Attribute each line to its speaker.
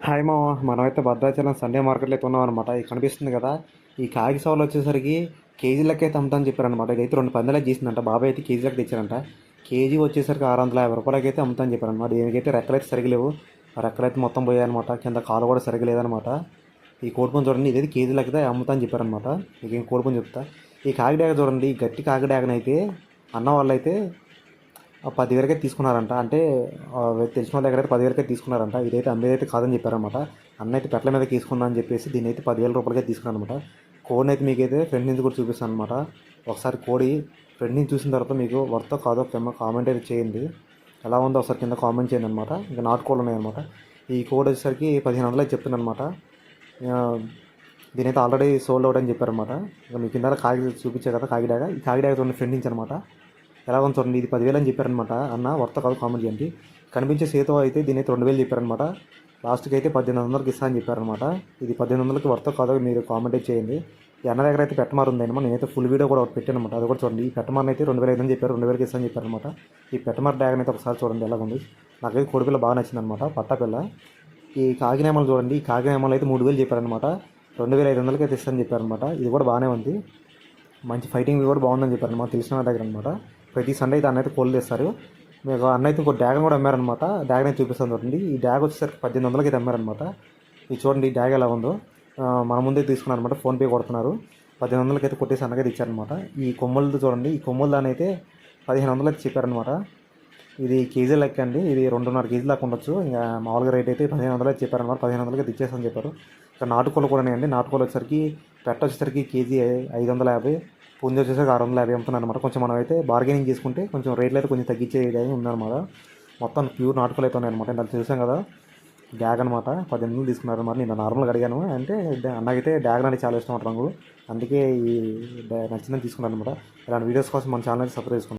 Speaker 1: Hi మామ, మనమైతే Bhadrachalam Sunday మార్కెట్లో అయితే ఉన్నాం అనమాట. ఇది కనిపిస్తుంది కదా, ఈ కాగి సవాలు వచ్చేసరికి కేజీ లెక్క అయితే అమ్ముతామని చెప్పారనమాట. ఇదైతే 2 పందాలకి గీసిందంట. బాబాయ్ అయితే కేజీ లెక్క తెచ్చారంట. కేజీ వచ్చేసరికి 650 రూపాయలకి అయితే అమ్ముతామని చెప్పారనమాట. దీనికైతే రెక్కలైతే సరిగలేవు. ఆ రెక్కలైతే మొత్తం పోయాయన్నమాట. కింద కాలు కూడా సరిగా లేదనమాట. ఈ కోడిపుంజు చూడండి, ఇదైతే కేజీ లెక్క అమ్ముతామని చెప్పారనమాట. మీకు ఏం కోడిపుంజు చెప్తా. ఈ కాకిడాగ చూడండి, ఈ గట్టి కాకిడాగనైతే అన్న వాళ్ళైతే 10,000కే తీసుకున్నారంట. అంటే తెలిసిన వాళ్ళ దగ్గర అయితే 10,000కే తీసుకున్నారంట. ఇదైతే అమ్మేదైతే కాదని చెప్పారనమాట. అన్న అయితే పెట్టల మీద తీసుకున్నా అని చెప్పేసి దీని అయితే 10,000 రూపాయలకే తీసుకున్నాను అనమాట. కోడిని అయితే మీకైతే ఫ్రెండ్ నుంచి కూడా చూపిస్తాను అనమాట. ఒకసారి కోడి ఫ్రెండ్ నుంచి చూసిన తర్వాత మీకు వర్తో కాదో కామెంట్ అయితే చేయండి. ఎలా ఉందో ఒకసారి కింద కామెంట్ చేయండి అనమాట. ఇంకా నాటుకోళ్ళు ఉన్నాయన్నమాట. ఈ కోడి వచ్చేసరికి 1,500 అయితే చెప్తుంది అనమాట. దీనైతే ఆల్రెడీ సోల్డ్ అవుట్ అని చెప్పారనమాట. ఇంకా మీ కింద కాగి చూపించే కదా కాకిడాగా, ఈ కాకిడాగా చూడండి ఫ్రెండ్ నుంచి అనమాట. ఎలా ఉంది చూడండి, ఇది 10,000 అని చెప్పారనమాట. అన్న వర్త కాదు కామెంట్ చేయండి. కనిపించే సేతు అయితే దీని అయితే 2,000 చెప్పారనమాట. లాస్ట్కి అయితే 1,800కి ఇస్తా అని చెప్పారనమాట. ఇది 1,800కి వర్త కాదో మీరు కామెంట్ చేయండి. ఈ అన్న దగ్గర అయితే పెట్టమారు ఉందన్నమా. నేనైతే ఫుల్ వీడియో కూడా ఒకటి పెట్టాను అనమాట. అది కూడా చూడండి. ఈ పెట్టమార్ అయితే 2,500 అని చెప్పారు, 2,000కి ఇస్తా అని చెప్పారనమాట. ఈ పెట్టమార్ డ్యాగన్ అయితే ఒకసారి చూడండి ఎలా ఉంది. నాకైతే కోడిపిల్ల బాగా నచ్చిందనమాట, పట్టాపిల్ల. ఈ కాకినేమలు చూడండి, ఈ కాకినేమలు అయితే 3,000 చెప్పారనమాట. 2,500కి అయితే ఇస్తాను చెప్పారనమాట. ఇది కూడా బాగానే ఉంది, మంచి ఫైటింగ్ కూడా బాగుందని చెప్పారనమాట. తెలిసిన వాళ్ళ దగ్గర అనమాట. ప్రతి సండే అయితే అన్న అయితే కోళ్ళు తెస్తారు. మీకు అన్న అయితే ఇంకో డ్యాగన్ కూడా అమ్మారనమాట. డ్యాగన్ అయితే చూపిస్తాను చూడండి. ఈ డ్యాగ్ వచ్చేసరికి 1,800కి అయితే అమ్మారనమాట. ఇది చూడండి ఈ డ్యాగ్ ఎలా ఉందో. మన ముందే తీసుకున్నారు అనమాట. ఫోన్పే కొడుతున్నారు. 1,800కి అయితే కొట్టేసి అన్నకైతే ఇచ్చారనమాట. ఈ కొమ్మలతో చూడండి, ఈ కొమ్మల దాని అయితే 1,500 అయితే చెప్పారనమాట. ఇది కేజీ లెక్క అండి. ఇది 2.5 కేజీ దాకా ఉండొచ్చు. ఇంకా మామూలుగా రేట్ అయితే 1,500 అయితే చెప్పారనమాట. 1,500కి తెచ్చేస్తామని చెప్పారు. ఇంకా నాటుకోళ్ళు కూడా అండి. నాటుకోళ్ళు వచ్చేసరికి పెట్ట వచ్చేసరికి కేజీ 550, పుంజు వచ్చేసరికి 650 అమ్ముతున్నారు అనమాట. కొంచెం మనం అయితే బార్గెనింగ్ చేసుకుంటే కొంచెం రేట్లు అయితే కొంచెం తగ్గించే విధంగా ఉందన్నమాట. మొత్తం ప్యూర్ నాటుకోలు అయితే ఉన్నాయన్నమాట. నేను చూసాం కదా, డ్యాగ్ అనమాట. 18,000 తీసుకున్నారు అనమాట. నేను నార్మల్గా అడిగాను అంటే అన్నకైతే డ్యాగ్ అంటే చాలా ఇష్టం రంగు. అందుకే ఈ నచ్చిందని తీసుకున్నాను అనమాట. ఇలాంటి వీడియోస్ కోసం మన ఛానల్ సబ్స్క్రైబ్ చేసుకోండి.